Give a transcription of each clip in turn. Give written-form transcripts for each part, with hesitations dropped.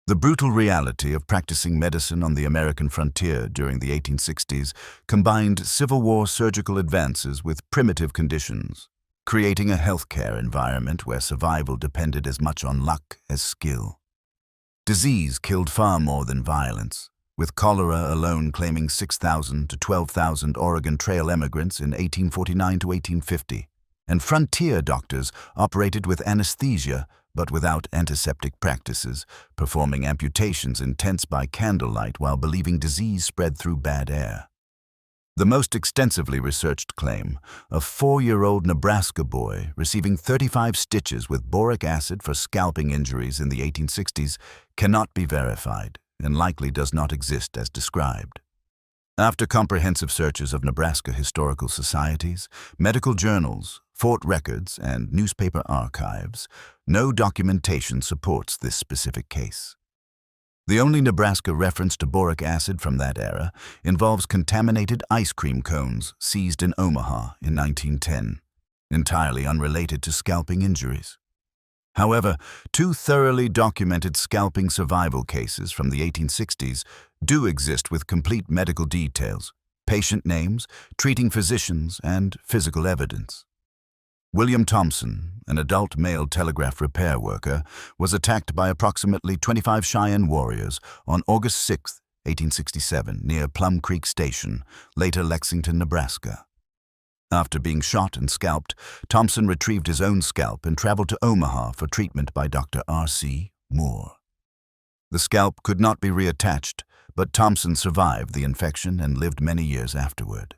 The brutal reality of practicing medicine on the American frontier during the 1860s combined Civil War surgical advances with primitive conditions, creating a healthcare environment where survival depended as much on luck as skill. Disease killed far more than violence, with cholera alone claiming 6,000 to 12,000 Oregon Trail emigrants in 1849 to 1850, and frontier doctors operated with anesthesia but without antiseptic practices, performing amputations in tents by candlelight while believing disease spread through bad air. The most extensively researched claim, a 4-year-old Nebraska boy receiving 35 stitches with boric acid for scalping injuries in the 1860s, cannot be verified and likely does not exist as described. After comprehensive searches of Nebraska historical societies, medical journals, fort records, and newspaper archives, no documentation supports this specific case. The only Nebraska reference to boric acid from that era involves contaminated ice cream cones seized in Omaha in 1910, entirely unrelated to scalping injuries. However, 2 thoroughly documented scalping survival cases from the 1860s do exist with complete medical details, patient names, treating physicians, and physical evidence. William Thompson, an adult male telegraph repair worker, was attacked by approximately 25 Cheyenne warriors on August 6, 1867, near Plum Creek Station, later Lexington, Nebraska. After being shot and scalped, Thompson retrieved his own scalp and traveled to Omaha for treatment by Dr. R.C. Moore. The scalp could not be reattached, but Thompson survived the infection and lived many years afterward.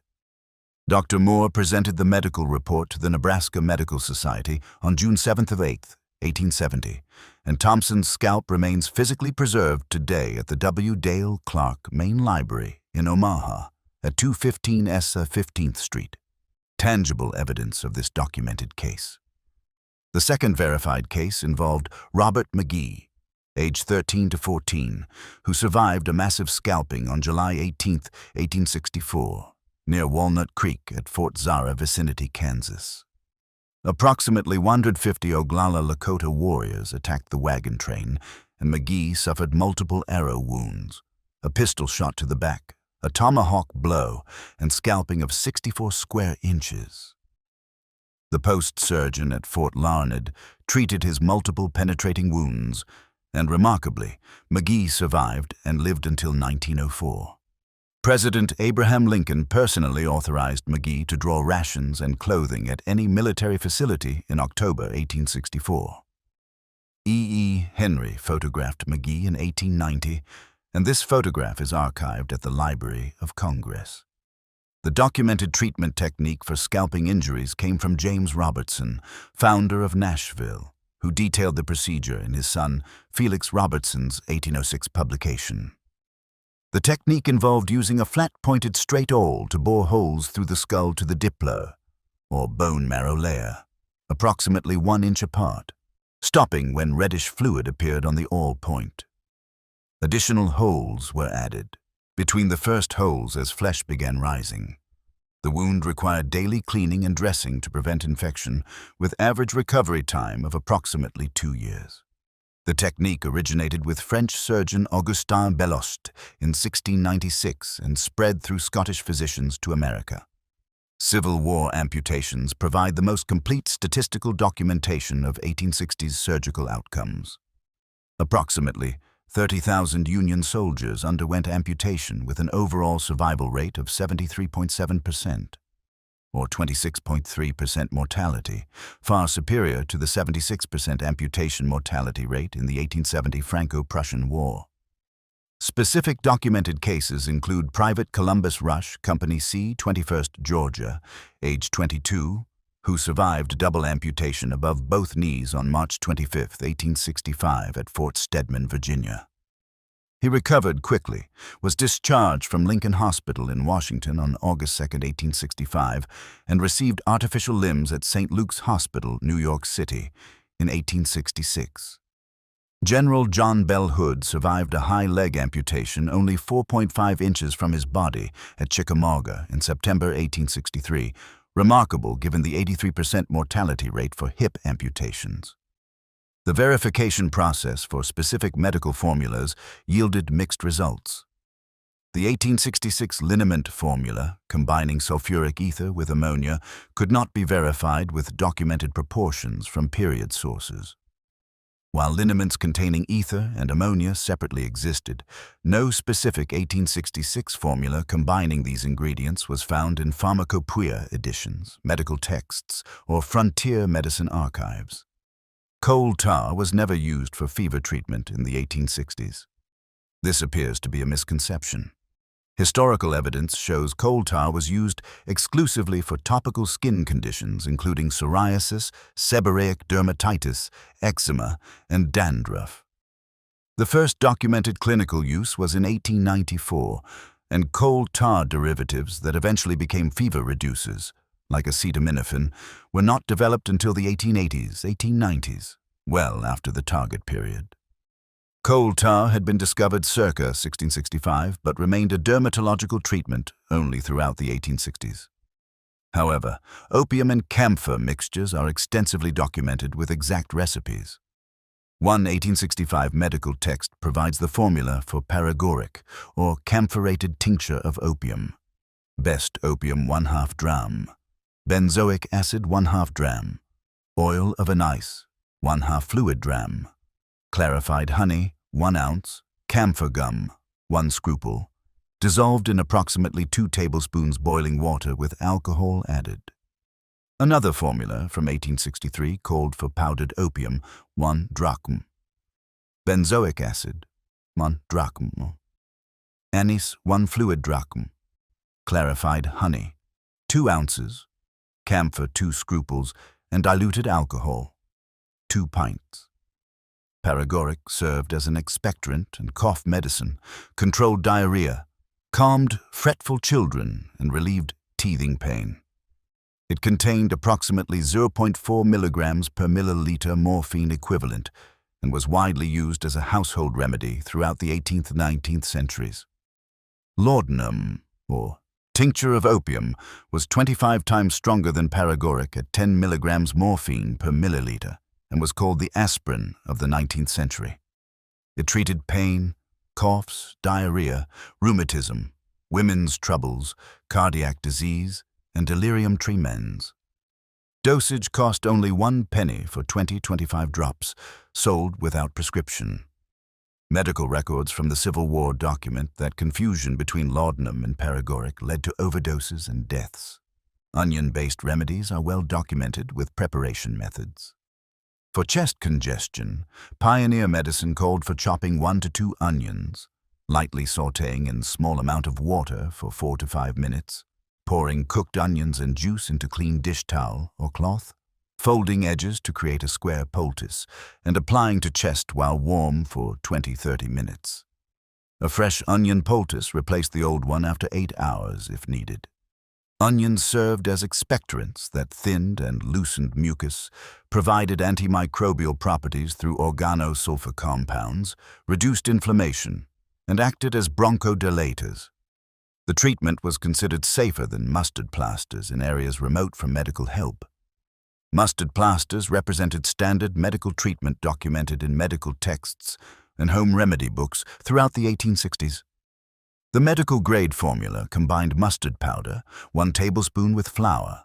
Dr. Moore presented the medical report to the Nebraska Medical Society on June 7th of 8th, 1870, and Thompson's scalp remains physically preserved today at the W. Dale Clark Main Library in Omaha at 215 ESA 15th Street. Tangible evidence of this documented case. The second verified case involved Robert McGee, age 13 to 14, who survived a massive scalping on July 18, 1864, near Walnut Creek at Fort Zara vicinity, Kansas. Approximately 150 Oglala Lakota warriors attacked the wagon train, and McGee suffered multiple arrow wounds, a pistol shot to the back, a tomahawk blow, and scalping of 64 square inches. The post surgeon at Fort Larned treated his multiple penetrating wounds, and remarkably, McGee survived and lived until 1904. President Abraham Lincoln personally authorized McGee to draw rations and clothing at any military facility in October 1864. E. Henry photographed McGee in 1890, and this photograph is archived at the Library of Congress. The documented treatment technique for scalping injuries came from James Robertson, founder of Nashville, who detailed the procedure in his son Felix Robertson's 1806 publication. The technique involved using a flat-pointed straight awl to bore holes through the skull to the diplo, or bone marrow layer, approximately 1 inch apart, stopping when reddish fluid appeared on the awl point. Additional holes were added between the first holes as flesh began rising. The wound required daily cleaning and dressing to prevent infection, with average recovery time of approximately 2 years. The technique originated with French surgeon Augustin Belost in 1696 and spread through Scottish physicians to America. Civil War amputations provide the most complete statistical documentation of 1860s surgical outcomes. Approximately 30,000 Union soldiers underwent amputation with an overall survival rate of 73.7%, or 26.3% mortality, far superior to the 76% amputation mortality rate in the 1870 Franco-Prussian War. Specific documented cases include Private Columbus Rush, Company C, 21st Georgia, age 22, who survived double amputation above both knees on March 25, 1865 at Fort Stedman, Virginia. He recovered quickly, was discharged from Lincoln Hospital in Washington on August 2, 1865, and received artificial limbs at St. Luke's Hospital, New York City, in 1866. General John Bell Hood survived a high leg amputation only 4.5 inches from his body at Chickamauga in September 1863, remarkable given the 83% mortality rate for hip amputations. The verification process for specific medical formulas yielded mixed results. The 1866 liniment formula, combining sulfuric ether with ammonia, could not be verified with documented proportions from period sources. While liniments containing ether and ammonia separately existed, no specific 1866 formula combining these ingredients was found in pharmacopoeia editions, medical texts, or frontier medicine archives. Coal tar was never used for fever treatment in the 1860s. This appears to be a misconception. Historical evidence shows coal tar was used exclusively for topical skin conditions including psoriasis, seborrheic dermatitis, eczema, and dandruff. The first documented clinical use was in 1894, and coal tar derivatives that eventually became fever reducers, like acetaminophen, were not developed until the 1880s, 1890s, well after the target period. Coal tar had been discovered circa 1665, but remained a dermatological treatment only throughout the 1860s. However, opium and camphor mixtures are extensively documented with exact recipes. One 1865 medical text provides the formula for paregoric, or camphorated tincture of opium. Best opium 1/2 dram, benzoic acid 1/2 dram, oil of anise 1/2 fluid dram, clarified honey 1 ounce, camphor gum 1 scruple, dissolved in approximately 2 tablespoons boiling water with alcohol added. Another formula from 1863 called for powdered opium 1 drachm, benzoic acid 1 drachm, anise 1 fluid drachm, clarified honey 2 ounces, camphor 2 scruples, and diluted alcohol 2 pints. Paregoric served as an expectorant and cough medicine, controlled diarrhea, calmed fretful children, and relieved teething pain. It contained approximately 0.4 milligrams per milliliter morphine equivalent and was widely used as a household remedy throughout the 18th and 19th centuries. Laudanum, or tincture of opium, was 25 times stronger than paregoric at 10 milligrams morphine per milliliter, and was called the aspirin of the 19th century. It treated pain, coughs, diarrhea, rheumatism, women's troubles, cardiac disease, and delirium tremens. Dosage cost only 1 penny for 20-25 drops, sold without prescription. Medical records from the Civil War document that confusion between laudanum and paregoric led to overdoses and deaths. Onion-based remedies are well documented with preparation methods. For chest congestion, pioneer medicine called for chopping 1 to 2 onions, lightly sautéing in small amount of water for 4 to 5 minutes, pouring cooked onions and juice into clean dish towel or cloth, folding edges to create a square poultice, and applying to chest while warm for 20-30 minutes. A fresh onion poultice replaced the old one after 8 hours if needed. Onions served as expectorants that thinned and loosened mucus, provided antimicrobial properties through organosulfur compounds, reduced inflammation, and acted as bronchodilators. The treatment was considered safer than mustard plasters in areas remote from medical help. Mustard plasters represented standard medical treatment documented in medical texts and home remedy books throughout the 1860s. The medical-grade formula combined mustard powder, 1 tablespoon with flour,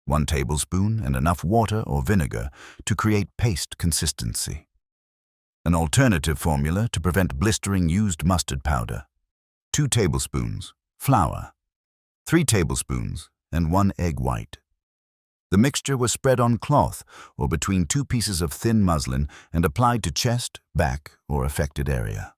1 tablespoon and enough water or vinegar to create paste consistency. An alternative formula to prevent blistering used mustard powder, 2 tablespoons, flour, 3 tablespoons, and 1 egg white. The mixture was spread on cloth or between 2 pieces of thin muslin and applied to chest, back, or affected area.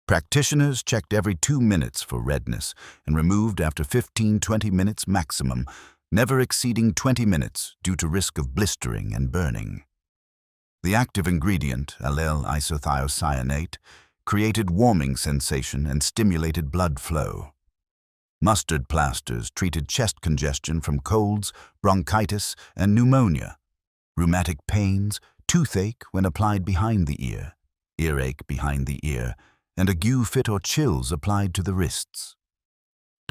Practitioners checked every 2 minutes for redness and removed after 15-20 minutes maximum, never exceeding 20 minutes due to risk of blistering and burning. The active ingredient, allyl isothiocyanate, created warming sensation and stimulated blood flow. Mustard plasters treated chest congestion from colds, bronchitis, and pneumonia, rheumatic pains, toothache when applied behind the ear, earache behind the ear, and ague fit or chills applied to the wrists.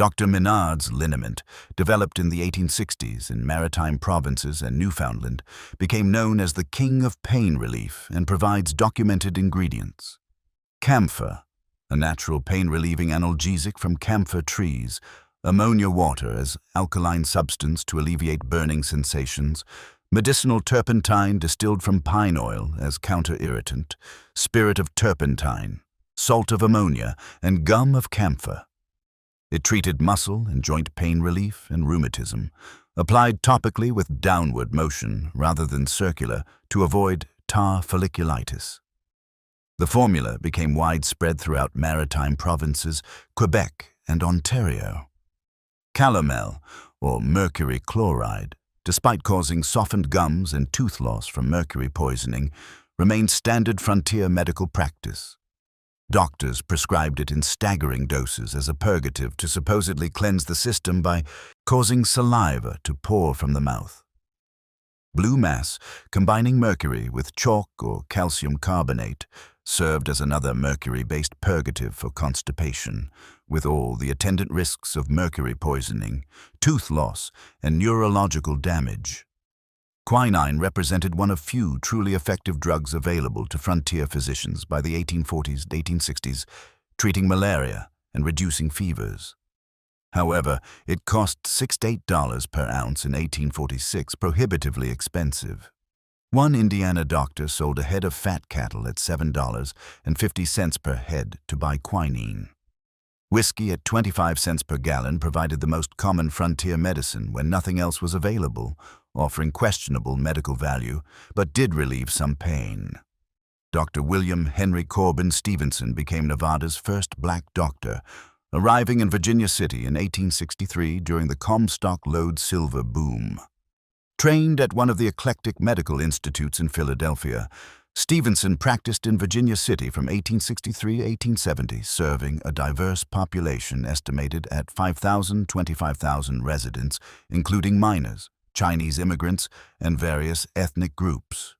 Dr. Minard's liniment, developed in the 1860s in maritime provinces and Newfoundland, became known as the king of pain relief and provides documented ingredients. Camphor, a natural pain-relieving analgesic from camphor trees, ammonia water as alkaline substance to alleviate burning sensations, medicinal turpentine distilled from pine oil as counter-irritant, spirit of turpentine, salt of ammonia, and gum of camphor. It treated muscle and joint pain relief and rheumatism, applied topically with downward motion rather than circular to avoid tar folliculitis. The formula became widespread throughout maritime provinces, Quebec and Ontario. Calomel, or mercury chloride, despite causing softened gums and tooth loss from mercury poisoning, remained standard frontier medical practice. Doctors prescribed it in staggering doses as a purgative to supposedly cleanse the system by causing saliva to pour from the mouth. Blue mass, combining mercury with chalk or calcium carbonate, served as another mercury-based purgative for constipation, with all the attendant risks of mercury poisoning, tooth loss, and neurological damage. Quinine represented one of few truly effective drugs available to frontier physicians by the 1840s and 1860s, treating malaria and reducing fevers. However, it cost $6 to $8 per ounce in 1846, prohibitively expensive. One Indiana doctor sold a head of fat cattle at $7.50 per head to buy quinine. Whiskey at 25 cents per gallon provided the most common frontier medicine when nothing else was available, offering questionable medical value, but did relieve some pain. Dr. William Henry Corbin Stevenson became Nevada's first black doctor, arriving in Virginia City in 1863 during the Comstock Lode silver boom. Trained at one of the eclectic medical institutes in Philadelphia, Stevenson practiced in Virginia City from 1863 to 1870, serving a diverse population estimated at 5,000 to 25,000 residents, including miners, Chinese immigrants, and various ethnic groups.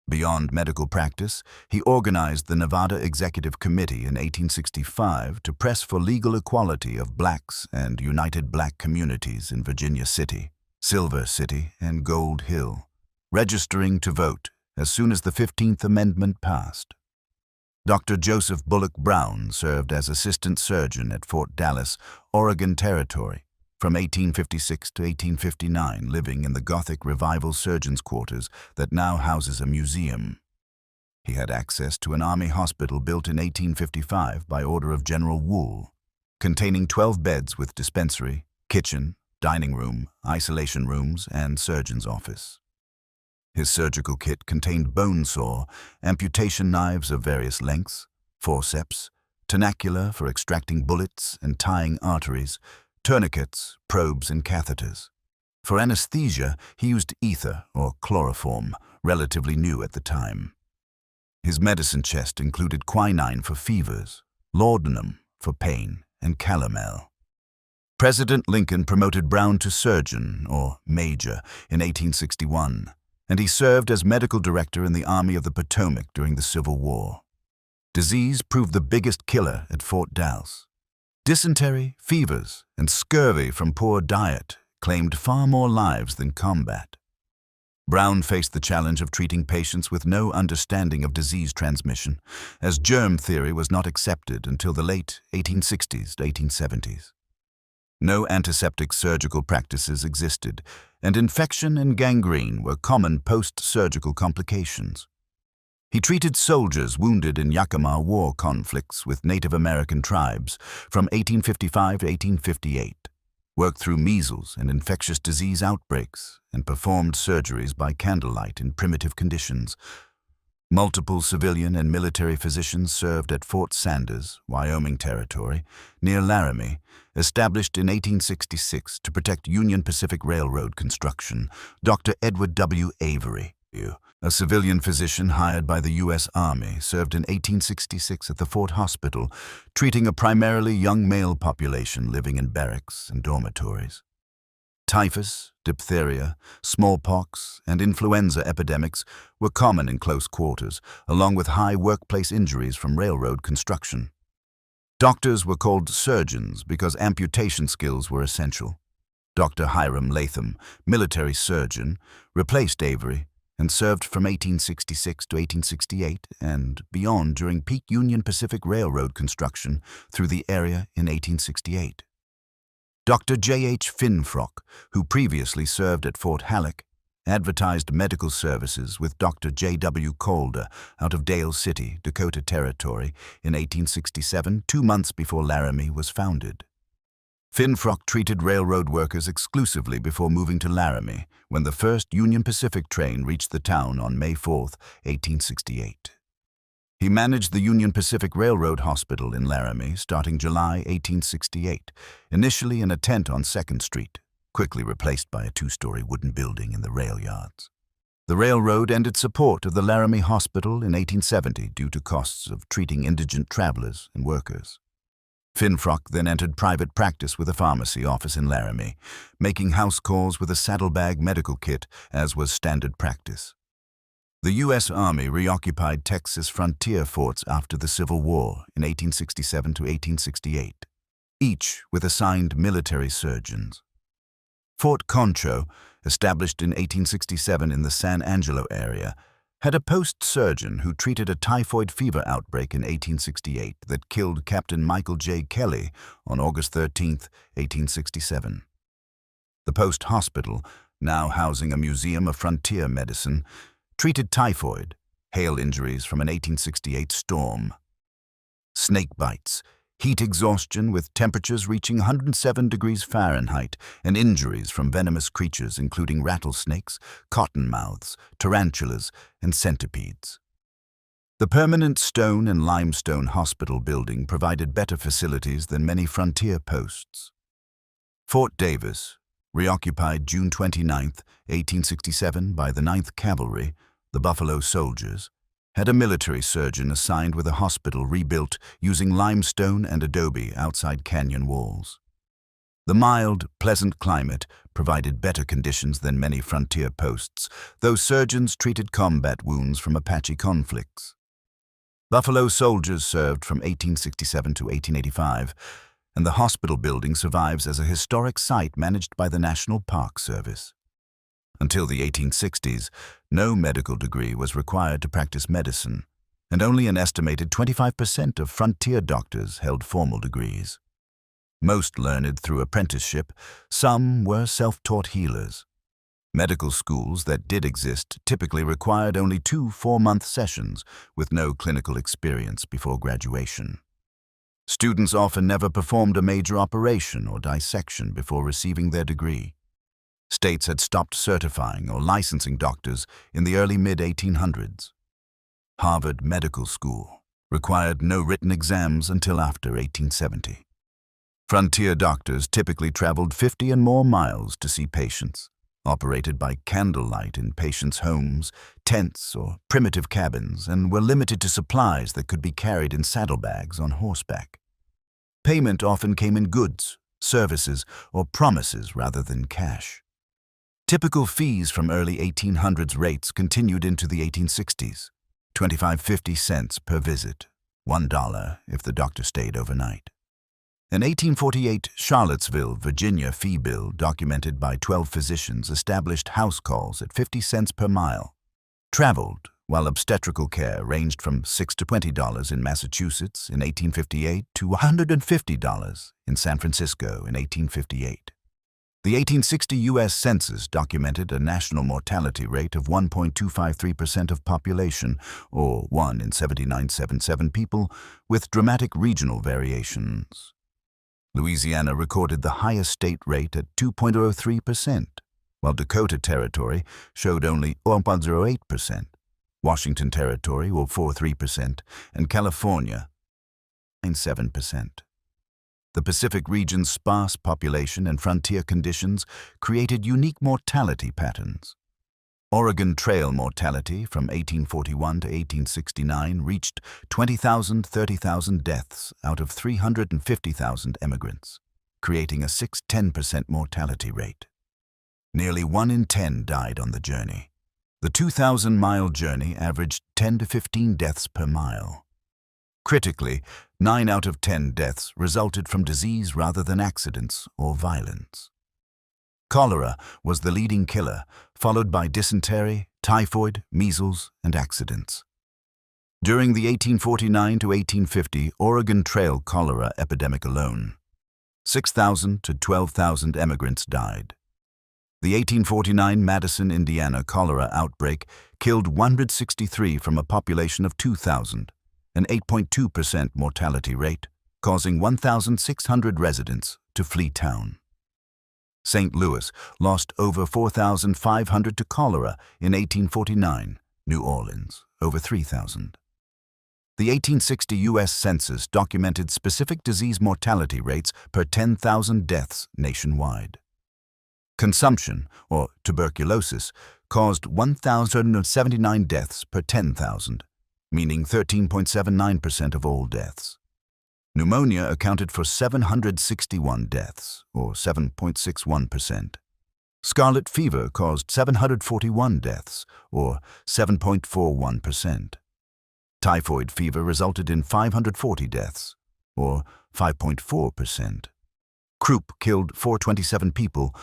Beyond medical practice, he organized the Nevada Executive Committee in 1865 to press for legal equality of blacks and united black communities in Virginia City, Silver City, and Gold Hill, registering to vote as soon as the 15th Amendment passed. Dr. Joseph Bullock Brown served as assistant surgeon at Fort Dallas, Oregon Territory, from 1856 to 1859, living in the Gothic Revival Surgeons' Quarters that now houses a museum. He had access to an army hospital built in 1855 by order of General Wool, containing 12 beds with dispensary, kitchen, dining room, isolation rooms, and surgeon's office. His surgical kit contained bone saw, amputation knives of various lengths, forceps, tenacula for extracting bullets and tying arteries, tourniquets, probes, and catheters. For anesthesia, he used ether or chloroform, relatively new at the time. His medicine chest included quinine for fevers, laudanum for pain, and calomel. President Lincoln promoted Brown to surgeon, or major, in 1861, and he served as medical director in the Army of the Potomac during the Civil War. Disease proved the biggest killer at Fort Dallas. Dysentery, fevers, and scurvy from poor diet claimed far more lives than combat. Brown faced the challenge of treating patients with no understanding of disease transmission, as germ theory was not accepted until the late 1860s to 1870s. No antiseptic surgical practices existed, and infection and gangrene were common post-surgical complications. He treated soldiers wounded in Yakima war conflicts with Native American tribes from 1855 to 1858, worked through measles and infectious disease outbreaks, and performed surgeries by candlelight in primitive conditions. Multiple civilian and military physicians served at Fort Sanders, Wyoming Territory, near Laramie, established in 1866 to protect Union Pacific Railroad construction. Dr. Edward W. Avery, a civilian physician hired by the U.S. Army, served in 1866 at the Fort Hospital, treating a primarily young male population living in barracks and dormitories. Typhus, diphtheria, smallpox, and influenza epidemics were common in close quarters, along with high workplace injuries from railroad construction. Doctors were called surgeons because amputation skills were essential. Dr. Hiram Latham, military surgeon, replaced Avery and served from 1866 to 1868 and beyond during peak Union Pacific Railroad construction through the area in 1868. Dr. J. H. Finfrock, who previously served at Fort Halleck, advertised medical services with Dr. J. W. Calder out of Dale City, Dakota Territory, in 1867, 2 months before Laramie was founded. Finfrock treated railroad workers exclusively before moving to Laramie, when the first Union Pacific train reached the town on May 4, 1868. He managed the Union Pacific Railroad Hospital in Laramie starting July 1868, initially in a tent on 2nd Street, quickly replaced by a 2-story wooden building in the rail yards. The railroad ended support of the Laramie Hospital in 1870 due to costs of treating indigent travelers and workers. Finfrock then entered private practice with a pharmacy office in Laramie, making house calls with a saddlebag medical kit, as was standard practice. The U.S. Army reoccupied Texas frontier forts after the Civil War in 1867 to 1868, each with assigned military surgeons. Fort Concho, established in 1867 in the San Angelo area, had a post surgeon who treated a typhoid fever outbreak in 1868 that killed Captain Michael J. Kelly on August 13, 1867. The post hospital, now housing a museum of frontier medicine, treated typhoid, hail injuries from an 1868 storm, snake bites, heat exhaustion with temperatures reaching 107 degrees Fahrenheit, and injuries from venomous creatures including rattlesnakes, cottonmouths, tarantulas, and centipedes. The permanent stone and limestone hospital building provided better facilities than many frontier posts. Fort Davis, reoccupied June 29, 1867 by the 9th Cavalry, the Buffalo Soldiers, had a military surgeon assigned with a hospital rebuilt using limestone and adobe outside canyon walls. The mild, pleasant climate provided better conditions than many frontier posts, though surgeons treated combat wounds from Apache conflicts. Buffalo Soldiers served from 1867 to 1885, and the hospital building survives as a historic site managed by the National Park Service. Until the 1860s, no medical degree was required to practice medicine, and only an estimated 25% of frontier doctors held formal degrees. Most learned through apprenticeship, some were self-taught healers. Medical schools that did exist typically required only 2 4-month sessions with no clinical experience before graduation. Students often never performed a major operation or dissection before receiving their degree. States had stopped certifying or licensing doctors in the early mid-1800s. Harvard Medical School required no written exams until after 1870. Frontier doctors typically traveled 50 and more miles to see patients, operated by candlelight in patients' homes, tents, or primitive cabins, and were limited to supplies that could be carried in saddlebags on horseback. Payment often came in goods, services, or promises rather than cash. Typical fees from early 1800s rates continued into the 1860s, 25.50 cents per visit, $1 if the doctor stayed overnight. An 1848 Charlottesville, Virginia fee bill documented by 12 physicians established house calls at 50 cents per mile. Traveled, while obstetrical care ranged from $6 to $20 in Massachusetts in 1858 to $150 in San Francisco in 1858. The 1860 U.S. Census documented a national mortality rate of 1.253% of population, or 1 in 79.77 people, with dramatic regional variations. Louisiana recorded the highest state rate at 2.03%, while Dakota Territory showed only 1.08%, Washington Territory 0.43%, and California 0.97%. The Pacific region's sparse population and frontier conditions created unique mortality patterns. Oregon Trail mortality from 1841 to 1869 reached 20,000, 30,000 deaths out of 350,000 emigrants, creating a 6-10% mortality rate. Nearly 1 in 10 died on the journey. The 2,000-mile journey averaged 10 to 15 deaths per mile. Critically, 9 out of 10 deaths resulted from disease rather than accidents or violence. Cholera was the leading killer, followed by dysentery, typhoid, measles, and accidents. During the 1849 to 1850 Oregon Trail cholera epidemic alone, 6,000 to 12,000 emigrants died. The 1849 Madison, Indiana cholera outbreak killed 163 from a population of 2,000, an 8.2% mortality rate, causing 1,600 residents to flee town. St. Louis lost over 4,500 to cholera in 1849, New Orleans over 3,000. The 1860 U.S. Census documented specific disease mortality rates per 10,000 deaths nationwide. Consumption, or tuberculosis, caused 1,079 deaths per 10,000, meaning 13.79% of all deaths. Pneumonia accounted for 761 deaths, or 7.61%. Scarlet fever caused 741 deaths, or 7.41%. Typhoid fever resulted in 540 deaths, or 5.4%. Croup killed 427 people,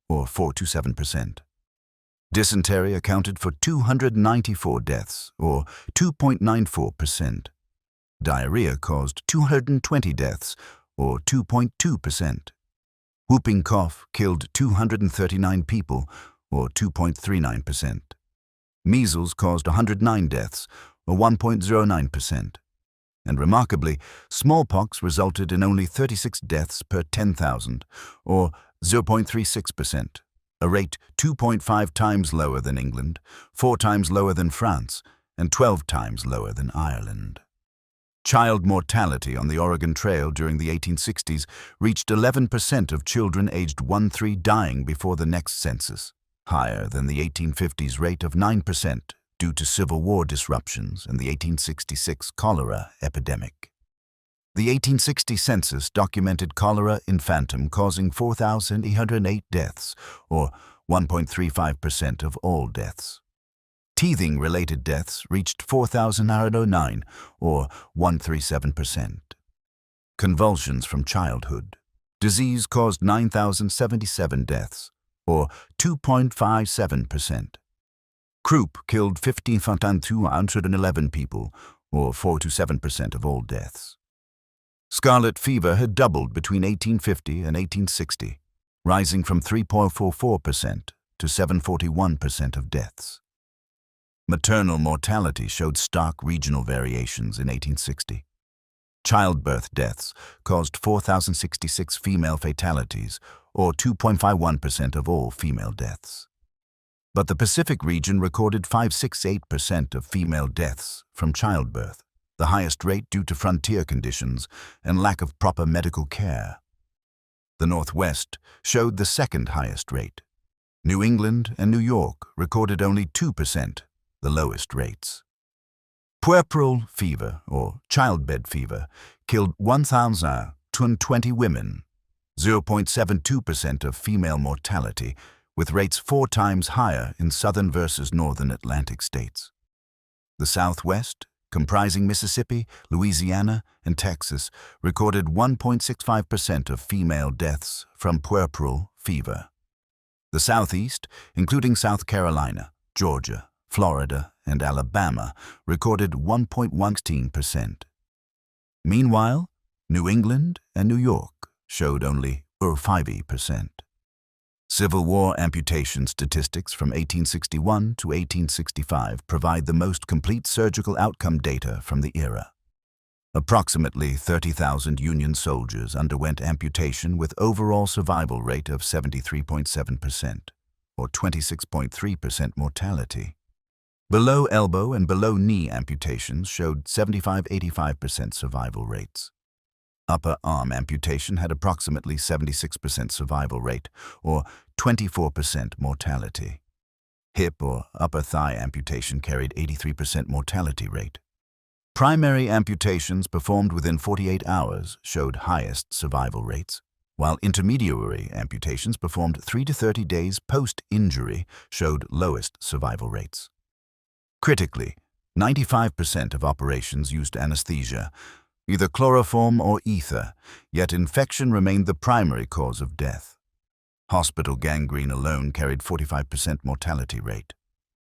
or 4.27%. Dysentery accounted for 294 deaths, or 2.94%. Diarrhea caused 220 deaths, or 2.2%. Whooping cough killed 239 people, or 2.39%. Measles caused 109 deaths, or 1.09%. And remarkably, smallpox resulted in only 36 deaths per 10,000, or 0.36%, a rate 2.5 times lower than England, 4 times lower than France, and 12 times lower than Ireland. Child mortality on the Oregon Trail during the 1860s reached 11% of children aged 1-3 dying before the next census, higher than the 1850s rate of 9% due to Civil War disruptions and the 1866 cholera epidemic. The 1860 census documented cholera infantum causing 4,808 deaths, or 1.35% of all deaths. Teething-related deaths reached 4,909, or 1.37%. Convulsions from childhood. Disease caused 9,077 deaths, or 2.57%. Croup killed 15,211 people, or 4.27% of all deaths. Scarlet fever had doubled between 1850 and 1860, rising from 3.44% to 7.41% of deaths. Maternal mortality showed stark regional variations in 1860. Childbirth deaths caused 4,066 female fatalities, or 2.51% of all female deaths. But the Pacific region recorded 568% of female deaths from childbirth, the highest rate due to frontier conditions and lack of proper medical care. The Northwest showed the second highest rate. New England and New York recorded only 2%, the lowest rates. Puerperal fever, or childbed fever, killed 1,020 women, 0.72% of female mortality, with rates 4 times higher in southern versus northern Atlantic states. The Southwest, comprising Mississippi, Louisiana, and Texas, recorded 1.65% of female deaths from puerperal fever. The Southeast, including South Carolina, Georgia, Florida, and Alabama, recorded 1.16%. Meanwhile, New England and New York showed only 0.5%. Civil War amputation statistics from 1861 to 1865 provide the most complete surgical outcome data from the era. Approximately 30,000 Union soldiers underwent amputation with overall survival rate of 73.7%, or 26.3% mortality. Below elbow and below knee amputations showed 75–85% survival rates. Upper arm amputation had approximately 76% survival rate, or 24% mortality. Hip or upper thigh amputation carried 83% mortality rate. Primary amputations performed within 48 hours showed highest survival rates, while intermediary amputations performed 3 to 30 days post-injury showed lowest survival rates. Critically, 95% of operations used anesthesia, either chloroform or ether, yet infection remained the primary cause of death. Hospital gangrene alone carried 45% mortality rate.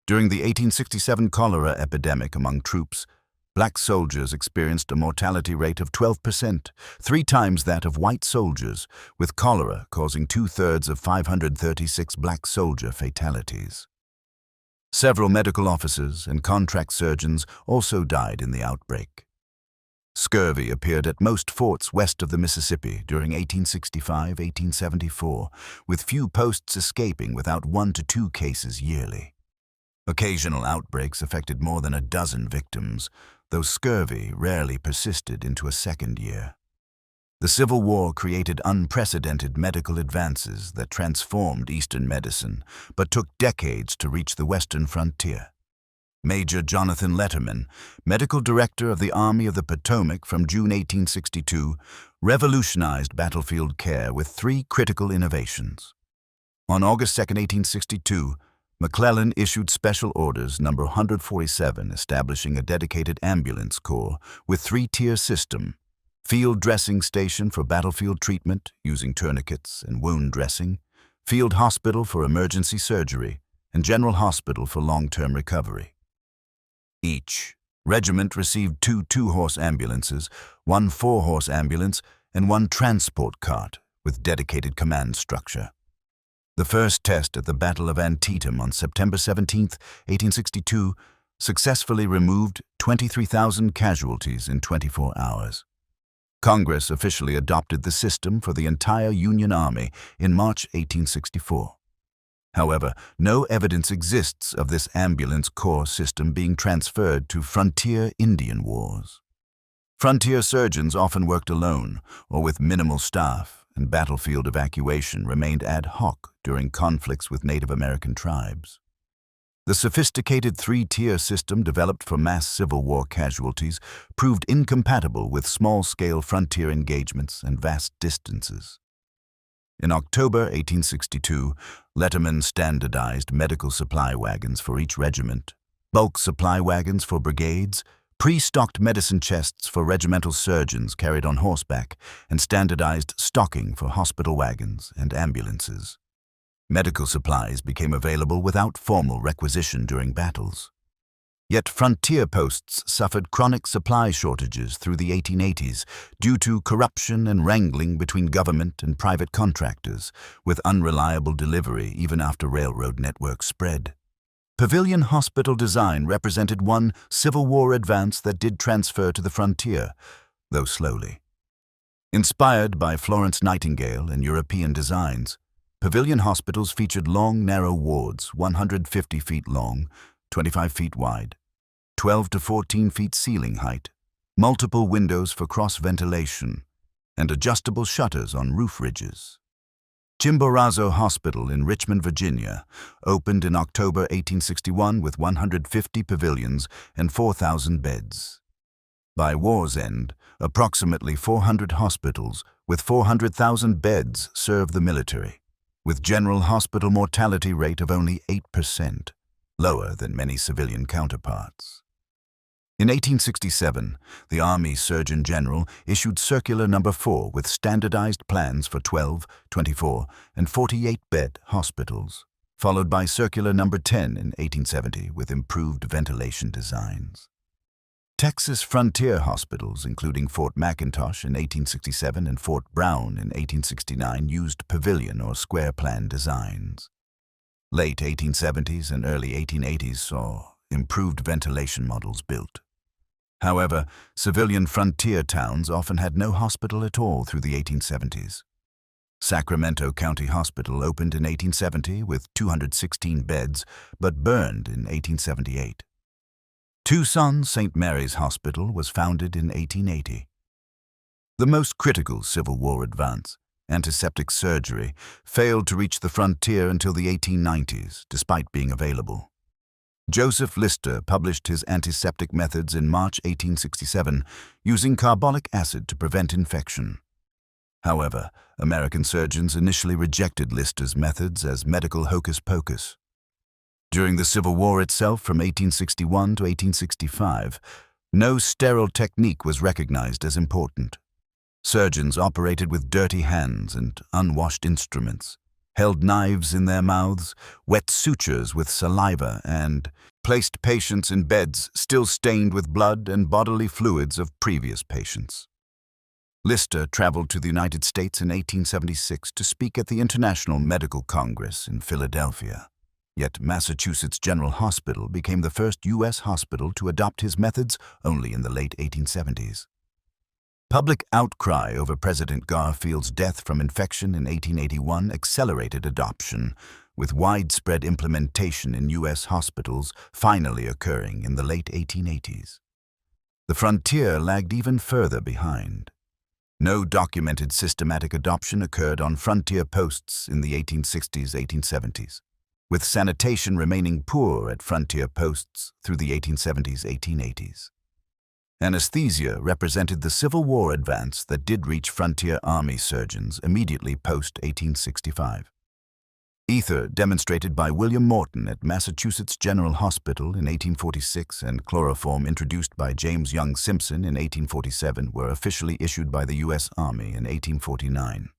During the 1867 cholera epidemic among troops, black soldiers experienced a mortality rate of 12%, 3 times that of white soldiers, with cholera causing 2/3 of 536 black soldier fatalities. Several medical officers and contract surgeons also died in the outbreak. Scurvy appeared at most forts west of the Mississippi during 1865-1874, with few posts escaping without 1 to 2 cases yearly. Occasional outbreaks affected more than a dozen victims, though scurvy rarely persisted into a second year. The Civil War created unprecedented medical advances that transformed Eastern medicine, but took decades to reach the Western frontier. Major Jonathan Letterman, medical director of the Army of the Potomac from June 1862, revolutionized battlefield care with 3 critical innovations. On August 2, 1862, McClellan issued Special Orders No. 147 establishing a dedicated ambulance corps with 3-tier system: field dressing station for battlefield treatment using tourniquets and wound dressing, field hospital for emergency surgery, and general hospital for long-term recovery. Each regiment received 2 2-horse ambulances, 1 4-horse ambulance, and 1 transport cart with dedicated command structure. The first test at the Battle of Antietam on September 17, 1862, successfully removed 23,000 casualties in 24 hours. Congress officially adopted the system for the entire Union Army in March 1864. However, no evidence exists of this ambulance corps system being transferred to frontier Indian wars. Frontier surgeons often worked alone or with minimal staff, and battlefield evacuation remained ad hoc during conflicts with Native American tribes. The sophisticated 3-tier system developed for mass Civil War casualties proved incompatible with small-scale frontier engagements and vast distances. In October 1862, Letterman standardized medical supply wagons for each regiment, bulk supply wagons for brigades, pre-stocked medicine chests for regimental surgeons carried on horseback, and standardized stocking for hospital wagons and ambulances. Medical supplies became available without formal requisition during battles. Yet frontier posts suffered chronic supply shortages through the 1880s due to corruption and wrangling between government and private contractors, with unreliable delivery even after railroad networks spread. Pavilion hospital design represented one Civil War advance that did transfer to the frontier, though slowly. Inspired by Florence Nightingale and European designs, pavilion hospitals featured long, narrow wards, 150 feet long, 25 feet wide, 12 to 14 feet ceiling height, multiple windows for cross-ventilation, and adjustable shutters on roof ridges. Chimborazo Hospital in Richmond, Virginia, opened in October 1861 with 150 pavilions and 4,000 beds. By war's end, approximately 400 hospitals with 400,000 beds served the military, with general hospital mortality rate of only 8%, lower than many civilian counterparts. In 1867, the Army Surgeon General issued Circular No. 4 with standardized plans for 12, 24, and 48-bed hospitals, followed by Circular No. 10 in 1870 with improved ventilation designs. Texas frontier hospitals, including Fort McIntosh in 1867 and Fort Brown in 1869, used pavilion or square plan designs. Late 1870s and early 1880s saw improved ventilation models built. However, civilian frontier towns often had no hospital at all through the 1870s. Sacramento County Hospital opened in 1870 with 216 beds, but burned in 1878. Tucson St. Mary's Hospital was founded in 1880. The most critical Civil War advance, antiseptic surgery, failed to reach the frontier until the 1890s, despite being available. Joseph Lister published his antiseptic methods in March 1867, using carbolic acid to prevent infection. However, American surgeons initially rejected Lister's methods as medical hocus pocus. During the Civil War itself, from 1861 to 1865, No sterile technique was recognized as important. Surgeons operated with dirty hands and unwashed instruments, held knives in their mouths, wet sutures with saliva, and placed patients in beds still stained with blood and bodily fluids of previous patients. Lister traveled to the United States in 1876 to speak at the International Medical Congress in Philadelphia. Yet Massachusetts General Hospital became the first U.S. hospital to adopt his methods only in the late 1870s. Public outcry over President Garfield's death from infection in 1881 accelerated adoption, with widespread implementation in U.S. hospitals finally occurring in the late 1880s. The frontier lagged even further behind. No documented systematic adoption occurred on frontier posts in the 1860s-1870s, with sanitation remaining poor at frontier posts through the 1870s-1880s. Anesthesia represented the Civil War advance that did reach frontier Army surgeons immediately post-1865. Ether, demonstrated by William Morton at Massachusetts General Hospital in 1846, and chloroform introduced by James Young Simpson in 1847 were officially issued by the U.S. Army in 1849.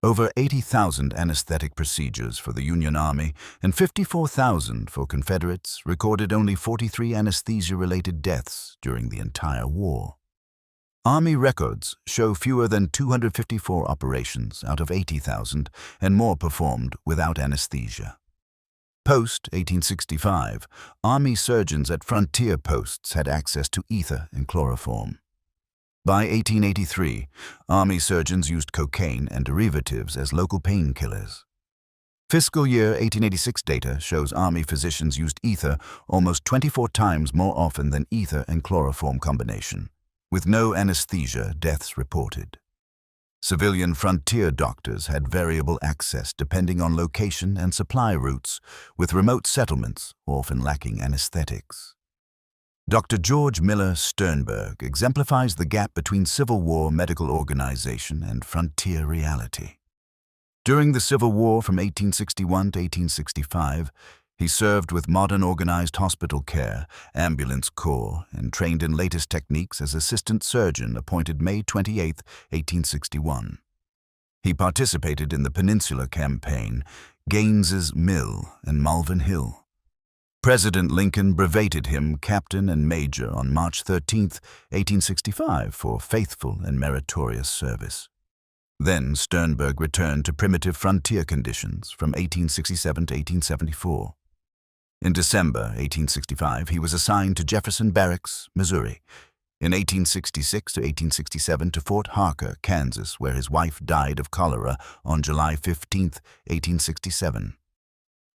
Over 80,000 anesthetic procedures for the Union Army and 54,000 for Confederates recorded only 43 anesthesia-related deaths during the entire war. Army records show fewer than 254 operations out of 80,000 and more performed without anesthesia. Post-1865, Army surgeons at frontier posts had access to ether and chloroform. By 1883, Army surgeons used cocaine and derivatives as local painkillers. Fiscal year 1886 data shows Army physicians used ether almost 24 times more often than ether and chloroform combination, with no anesthesia deaths reported. Civilian frontier doctors had variable access depending on location and supply routes, with remote settlements often lacking anesthetics. Dr. George Miller Sternberg exemplifies the gap between Civil War medical organization and frontier reality. During the Civil War from 1861 to 1865, he served with modern organized hospital care, ambulance corps, and trained in latest techniques as assistant surgeon appointed May 28, 1861. He participated in the Peninsula Campaign, Gaines's Mill, and Malvern Hill. President Lincoln brevetted him captain and major on March 13, 1865, for faithful and meritorious service. Then Sternberg returned to primitive frontier conditions from 1867 to 1874. In December 1865, he was assigned to Jefferson Barracks, Missouri. In 1866 to 1867 to Fort Harker, Kansas, where his wife died of cholera on July 15, 1867.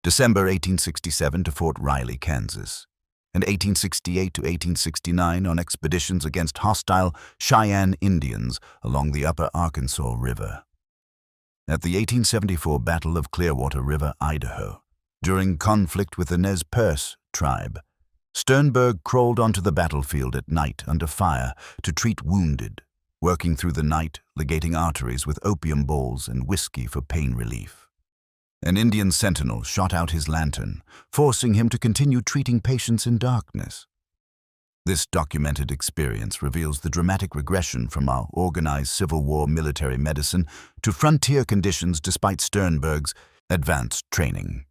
December 1867 to Fort Riley, Kansas. And 1868 to 1869 on expeditions against hostile Cheyenne Indians along the upper Arkansas River. At the 1874 Battle of Clearwater River, Idaho, during conflict with the Nez Perce tribe, Sternberg crawled onto the battlefield at night under fire to treat wounded, working through the night, ligating arteries with opium balls and whiskey for pain relief. An Indian sentinel shot out his lantern, forcing him to continue treating patients in darkness. This documented experience reveals the dramatic regression from our organized Civil War military medicine to frontier conditions despite Sternberg's advanced training.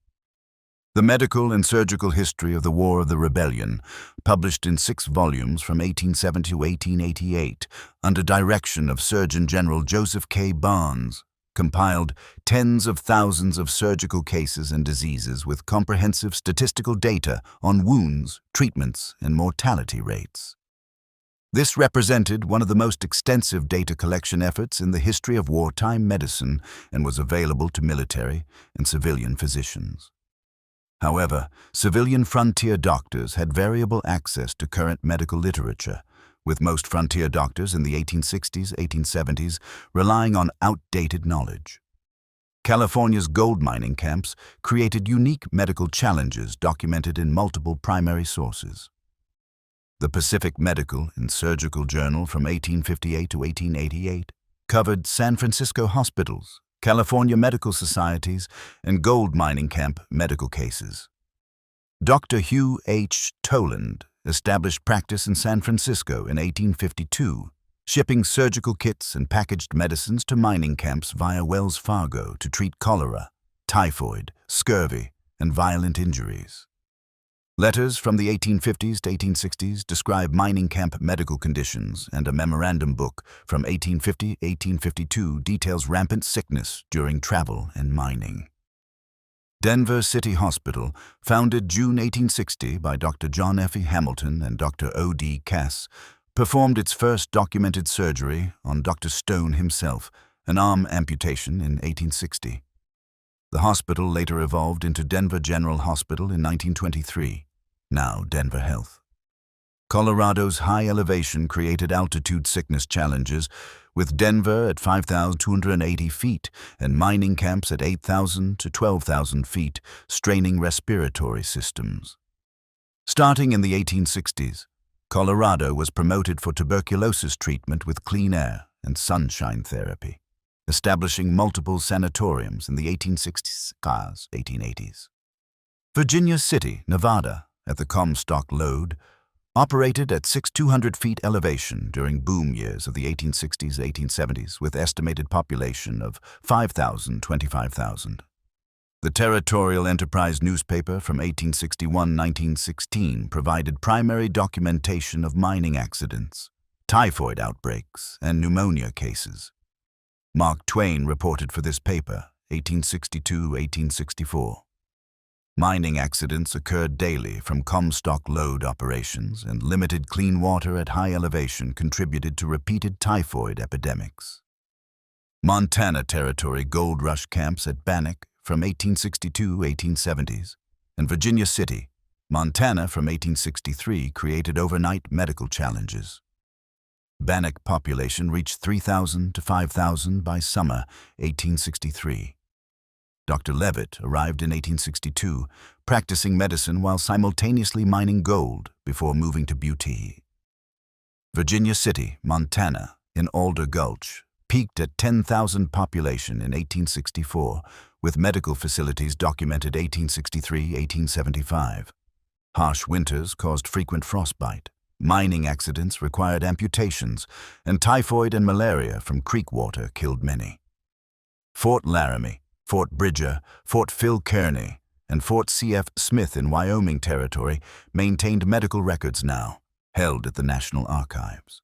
The Medical and Surgical History of the War of the Rebellion, published in 6 volumes from 1870 to 1888, under direction of Surgeon General Joseph K. Barnes, compiled tens of thousands of surgical cases and diseases with comprehensive statistical data on wounds, treatments, and mortality rates. This represented one of the most extensive data collection efforts in the history of wartime medicine and was available to military and civilian physicians. However, civilian frontier doctors had variable access to current medical literature, with most frontier doctors in the 1860s, 1870s relying on outdated knowledge. California's gold mining camps created unique medical challenges documented in multiple primary sources. The Pacific Medical and Surgical Journal from 1858 to 1888 covered San Francisco hospitals, California medical societies, and gold mining camp medical cases. Dr. Hugh H. Toland established practice in San Francisco in 1852, shipping surgical kits and packaged medicines to mining camps via Wells Fargo to treat cholera, typhoid, scurvy, and violent injuries. Letters from the 1850s to 1860s describe mining camp medical conditions, and a memorandum book from 1850-1852 details rampant sickness during travel and mining. Denver City Hospital, founded June 1860 by Dr. John F. Hamilton and Dr. O.D. Cass, performed its first documented surgery on Dr. Stone himself, an arm amputation in 1860. The hospital later evolved into Denver General Hospital in 1923, now Denver Health. Colorado's high elevation created altitude sickness challenges, with Denver at 5,280 feet and mining camps at 8,000 to 12,000 feet, straining respiratory systems. Starting in the 1860s, Colorado was promoted for tuberculosis treatment with clean air and sunshine therapy, establishing multiple sanatoriums in the 1860s, 1880s. Virginia City, Nevada, at the Comstock Lode, operated at 6,200 feet elevation during boom years of the 1860s-1870s with estimated population of 5,000-25,000. The Territorial Enterprise newspaper from 1861-1916 provided primary documentation of mining accidents, typhoid outbreaks, and pneumonia cases. Mark Twain reported for this paper, 1862-1864. Mining accidents occurred daily from Comstock Lode operations, and limited clean water at high elevation contributed to repeated typhoid epidemics. Montana Territory gold rush camps at Bannock from 1862-1870s, and Virginia City, Montana from 1863 created overnight medical challenges. Bannock population reached 3,000 to 5,000 by summer 1863. Dr. Levitt arrived in 1862, practicing medicine while simultaneously mining gold before moving to Butte. Virginia City, Montana, in Alder Gulch, peaked at 10,000 population in 1864, with medical facilities documented 1863-1875. Harsh winters caused frequent frostbite. Mining accidents required amputations, and typhoid and malaria from creek water killed many. Fort Laramie, Fort Bridger, Fort Phil Kearny, and Fort C.F. Smith in Wyoming Territory maintained medical records now, held at the National Archives.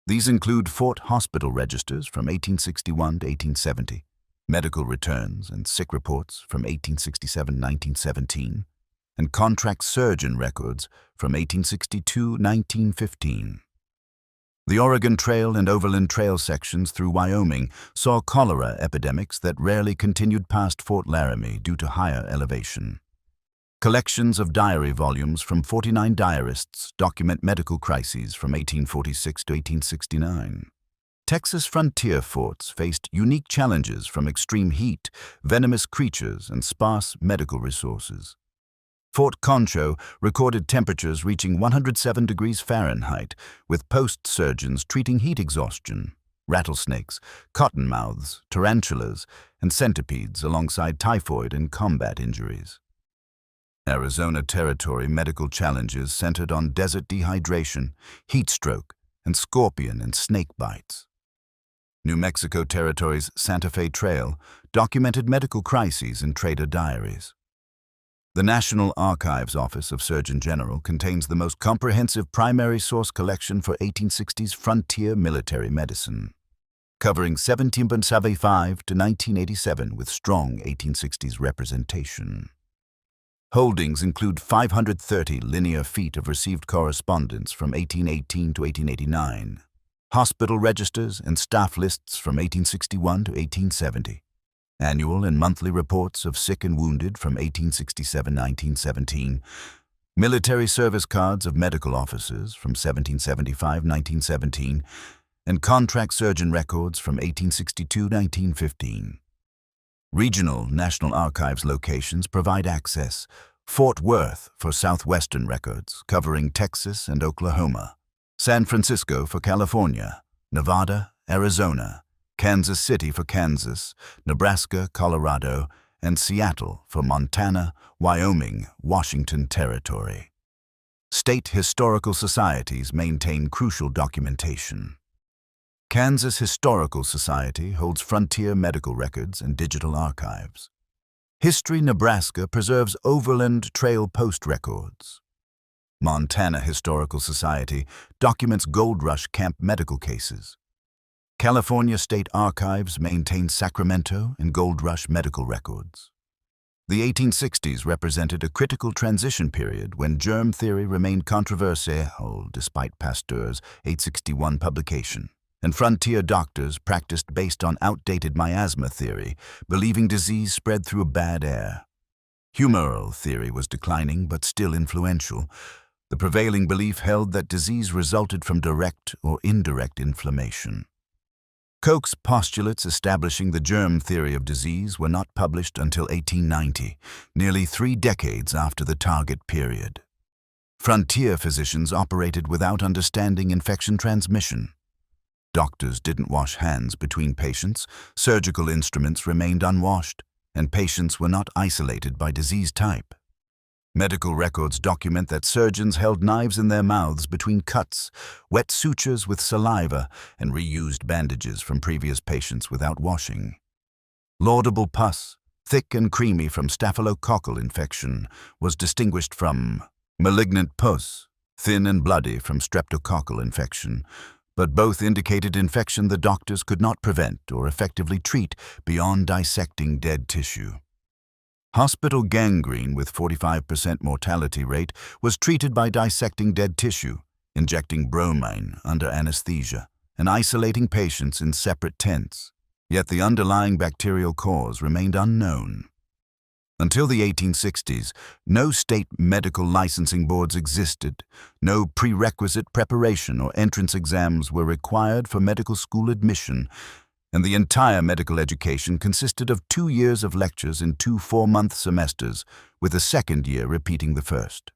These include Fort Hospital registers from 1861 to 1870, medical returns and sick reports from 1867-1917, and contract surgeon records from 1862-1915. The Oregon Trail and Overland Trail sections through Wyoming saw cholera epidemics that rarely continued past Fort Laramie due to higher elevation. Collections of diary volumes from 49 diarists document medical crises from 1846 to 1869. Texas frontier forts faced unique challenges from extreme heat, venomous creatures, and sparse medical resources. Fort Concho recorded temperatures reaching 107 degrees Fahrenheit, with post surgeons treating heat exhaustion, rattlesnakes, cottonmouths, tarantulas, and centipedes alongside typhoid and combat injuries. Arizona Territory medical challenges centered on desert dehydration, heat stroke, and scorpion and snake bites. New Mexico Territory's Santa Fe Trail documented medical crises in trader diaries. The National Archives Office of Surgeon General contains the most comprehensive primary source collection for 1860s frontier military medicine, covering 1775 to 1987 with strong 1860s representation. Holdings include 530 linear feet of received correspondence from 1818 to 1889, hospital registers and staff lists from 1861 to 1870, annual and monthly reports of sick and wounded from 1867-1917, military service cards of medical officers from 1775-1917, and contract surgeon records from 1862-1915. Regional National Archives locations provide access. Fort Worth for Southwestern records, covering Texas and Oklahoma. San Francisco for California, Nevada, Arizona, Kansas City for Kansas, Nebraska, Colorado, and Seattle for Montana, Wyoming, Washington Territory. State historical societies maintain crucial documentation. Kansas Historical Society holds frontier medical records and digital archives. History Nebraska preserves Overland Trail Post records. Montana Historical Society documents Gold Rush camp medical cases. California State Archives maintains Sacramento and Gold Rush medical records. The 1860s represented a critical transition period when germ theory remained controversial despite Pasteur's 1861 publication, and frontier doctors practiced based on outdated miasma theory, believing disease spread through bad air. Humoral theory was declining but still influential. The prevailing belief held that disease resulted from direct or indirect inflammation. Koch's postulates establishing the germ theory of disease were not published until 1890, nearly 3 decades after the target period. Frontier physicians operated without understanding infection transmission. Doctors didn't wash hands between patients, surgical instruments remained unwashed, and patients were not isolated by disease type. Medical records document that surgeons held knives in their mouths between cuts, wet sutures with saliva, and reused bandages from previous patients without washing. Laudable pus, thick and creamy from staphylococcal infection, was distinguished from malignant pus, thin and bloody from streptococcal infection, but both indicated infection the doctors could not prevent or effectively treat beyond dissecting dead tissue. Hospital gangrene with 45% mortality rate was treated by dissecting dead tissue, injecting bromine under anesthesia, and isolating patients in separate tents. Yet the underlying bacterial cause remained unknown. Until the 1860s, no state medical licensing boards existed. No prerequisite preparation or entrance exams were required for medical school admission, and the entire medical education consisted of 2 years of lectures in 2 4-month semesters, with the second year repeating the first.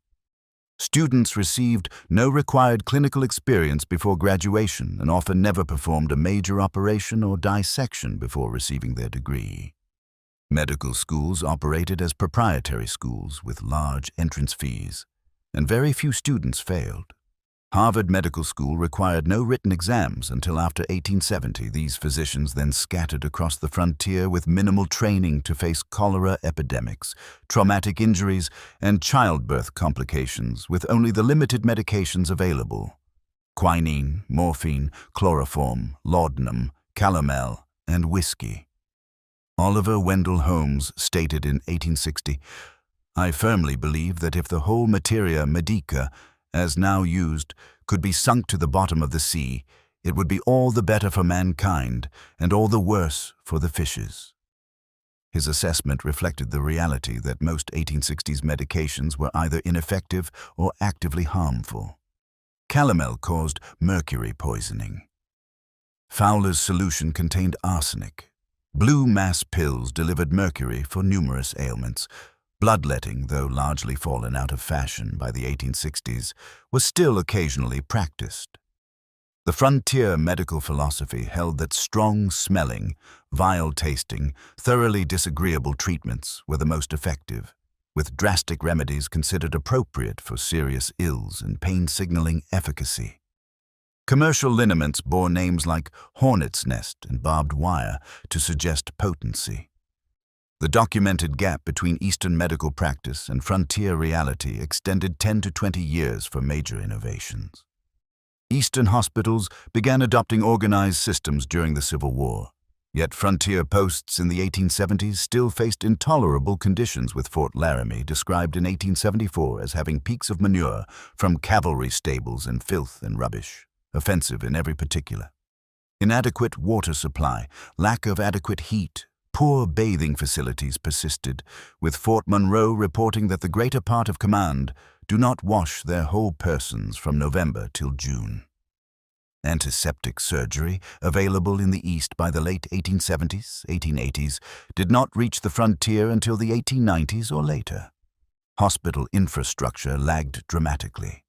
Students received no required clinical experience before graduation and often never performed a major operation or dissection before receiving their degree. Medical schools operated as proprietary schools with large entrance fees, and very few students failed. Harvard Medical School required no written exams until after 1870. These physicians then scattered across the frontier with minimal training to face cholera epidemics, traumatic injuries, and childbirth complications with only the limited medications available: quinine, morphine, chloroform, laudanum, calomel, and whiskey. Oliver Wendell Holmes stated in 1860, "I firmly believe that if the whole materia medica as now used, could be sunk to the bottom of the sea, it would be all the better for mankind and all the worse for the fishes." His assessment reflected the reality that most 1860s medications were either ineffective or actively harmful. Calomel caused mercury poisoning. Fowler's solution contained arsenic. Blue mass pills delivered mercury for numerous ailments. Bloodletting, though largely fallen out of fashion by the 1860s, was still occasionally practiced. The frontier medical philosophy held that strong-smelling, vile-tasting, thoroughly disagreeable treatments were the most effective, with drastic remedies considered appropriate for serious ills and pain-signaling efficacy. Commercial liniments bore names like hornet's nest and barbed wire to suggest potency. The documented gap between Eastern medical practice and frontier reality extended 10 to 20 years for major innovations. Eastern hospitals began adopting organized systems during the Civil War, yet frontier posts in the 1870s still faced intolerable conditions, with Fort Laramie described in 1874 as having peaks of manure from cavalry stables and filth and rubbish, offensive in every particular. Inadequate water supply, lack of adequate heat, poor bathing facilities persisted, with Fort Monroe reporting that the greater part of command do not wash their whole persons from November till June. Antiseptic surgery, available in the East by the late 1870s, 1880s, did not reach the frontier until the 1890s or later. Hospital infrastructure lagged dramatically.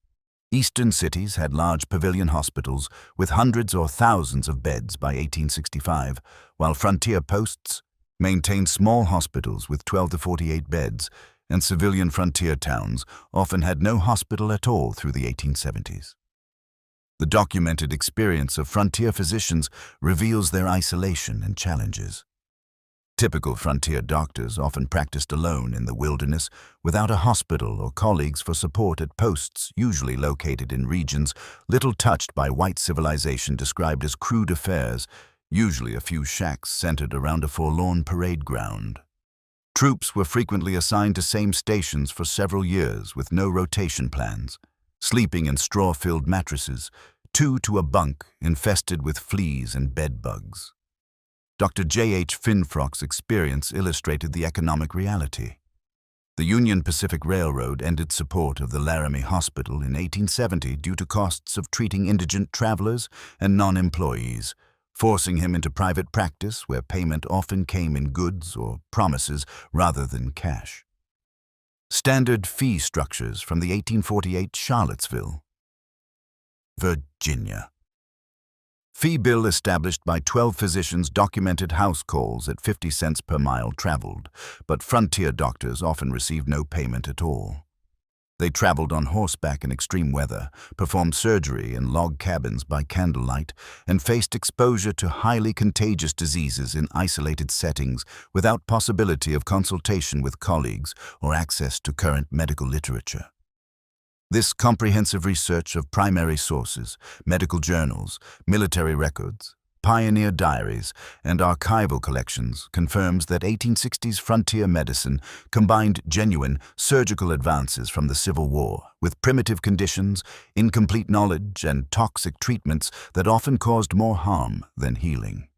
Eastern cities had large pavilion hospitals with hundreds or thousands of beds by 1865, while frontier posts maintained small hospitals with 12 to 48 beds and civilian frontier towns often had no hospital at all through the 1870s. The documented experience of frontier physicians reveals their isolation and challenges. Typical frontier doctors often practiced alone in the wilderness without a hospital or colleagues for support at posts usually located in regions little touched by white civilization described as crude affairs, usually a few shacks centered around a forlorn parade ground. Troops were frequently assigned to same stations for several years with no rotation plans, sleeping in straw-filled mattresses, two to a bunk infested with fleas and bed bugs. Dr. J.H. Finfrock's experience illustrated the economic reality. The Union Pacific Railroad ended support of the Laramie Hospital in 1870 due to costs of treating indigent travelers and non-employees, forcing him into private practice where payment often came in goods or promises rather than cash. Standard fee structures from the 1848 Charlottesville, Virginia. Fee bill established by 12 physicians documented house calls at 50 cents per mile traveled, but frontier doctors often received no payment at all. They traveled on horseback in extreme weather, performed surgery in log cabins by candlelight, and faced exposure to highly contagious diseases in isolated settings without possibility of consultation with colleagues or access to current medical literature. This comprehensive research of primary sources, medical journals, military records, pioneer diaries, and archival collections confirms that 1860s frontier medicine combined genuine surgical advances from the Civil War with primitive conditions, incomplete knowledge, and toxic treatments that often caused more harm than healing.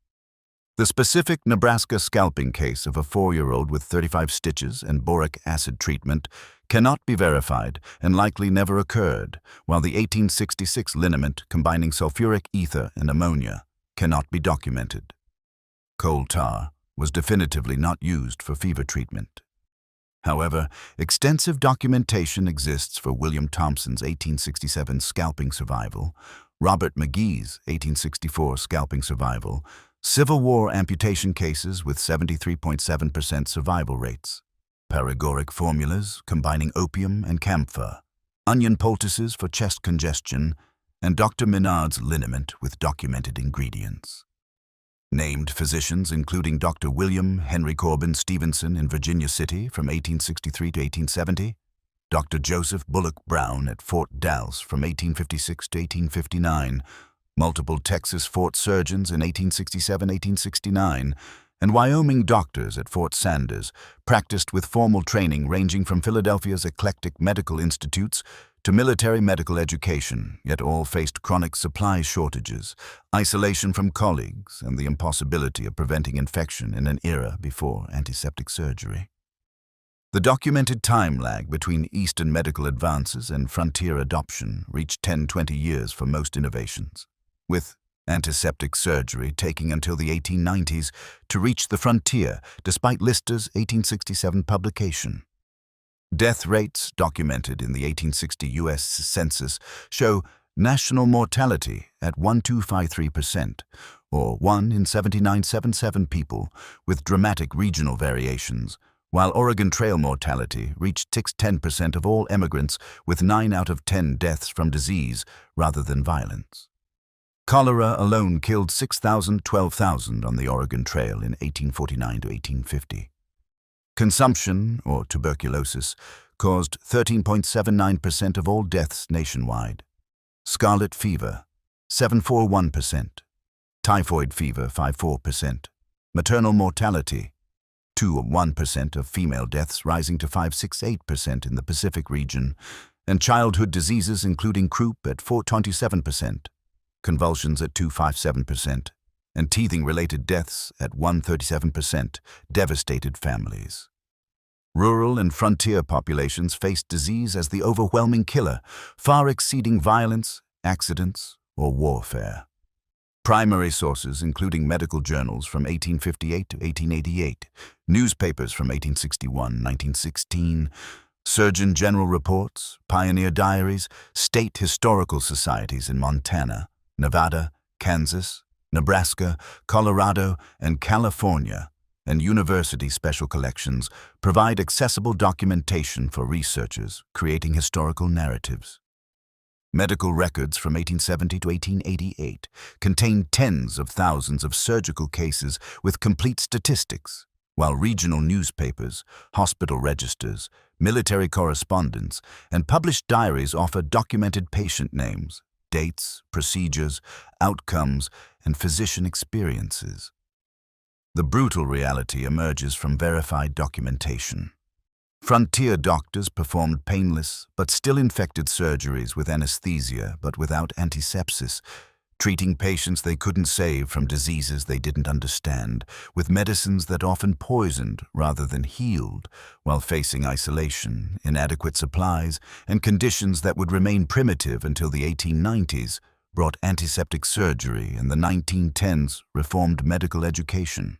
The specific Nebraska scalping case of a 4-year-old with 35 stitches and boric acid treatment cannot be verified and likely never occurred, while the 1866 liniment combining sulfuric ether and ammonia cannot be documented. Coal tar was definitively not used for fever treatment. However, extensive documentation exists for William Thompson's 1867 scalping survival, Robert McGee's 1864 scalping survival, Civil War amputation cases with 73.7% survival rates, paregoric formulas combining opium and camphor, onion poultices for chest congestion, and Dr. Minard's liniment with documented ingredients. Named physicians including Dr. William Henry Corbin Stevenson in Virginia City from 1863 to 1870, Dr. Joseph Bullock Brown at Fort Dallas from 1856 to 1859, multiple Texas fort surgeons in 1867-1869, and Wyoming doctors at Fort Sanders practiced with formal training ranging from Philadelphia's eclectic medical institutes to military medical education, yet all faced chronic supply shortages, isolation from colleagues, and the impossibility of preventing infection in an era before antiseptic surgery. The documented time lag between Eastern medical advances and frontier adoption reached 10-20 years for most innovations, with antiseptic surgery taking until the 1890s to reach the frontier despite Lister's 1867 publication. Death rates documented in the 1860 U.S. Census show national mortality at 1,253%, or 1 in 7977 people, with dramatic regional variations, while Oregon Trail mortality reached 6-10% of all emigrants, with 9 out of 10 deaths from disease rather than violence. Cholera alone killed 12,000 on the Oregon Trail in 1849 to 1850. Consumption, or tuberculosis, caused 13.79% of all deaths nationwide. Scarlet fever, 741%. Typhoid fever, 54%. Maternal mortality, 2.1% of female deaths rising to 5.68% in the Pacific region, and childhood diseases including croup at 4.27%. Convulsions at 2.57%, and teething-related deaths at 1.37%, devastated families. Rural and frontier populations faced disease as the overwhelming killer, far exceeding violence, accidents, or warfare. Primary sources including medical journals from 1858 to 1888, newspapers from 1861-1916, Surgeon General reports, pioneer diaries, state historical societies in Montana, Nevada, Kansas, Nebraska, Colorado, and California, and university special collections provide accessible documentation for researchers, creating historical narratives. Medical records from 1870 to 1888 contain tens of thousands of surgical cases with complete statistics, while regional newspapers, hospital registers, military correspondence, and published diaries offer documented patient names, dates, procedures, outcomes, and physician experiences. The brutal reality emerges from verified documentation. Frontier doctors performed painless but still infected surgeries with anesthesia but without antisepsis, treating patients they couldn't save from diseases they didn't understand, with medicines that often poisoned rather than healed, while facing isolation, inadequate supplies, and conditions that would remain primitive until the 1890s brought antiseptic surgery and the 1910s reformed medical education.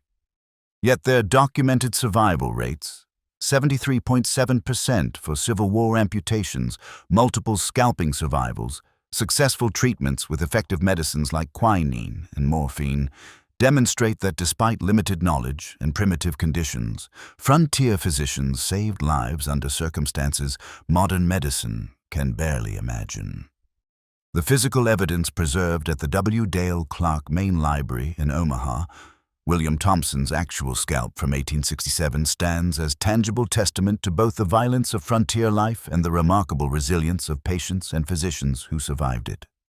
Yet their documented survival rates, 73.7% for Civil War amputations, multiple scalping survivals, successful treatments with effective medicines like quinine and morphine, demonstrate that despite limited knowledge and primitive conditions, frontier physicians saved lives under circumstances modern medicine can barely imagine. The physical evidence preserved at the W. Dale Clark Main Library in Omaha, William Thompson's actual scalp from 1867, stands as tangible testament to both the violence of frontier life and the remarkable resilience of patients and physicians who survived it.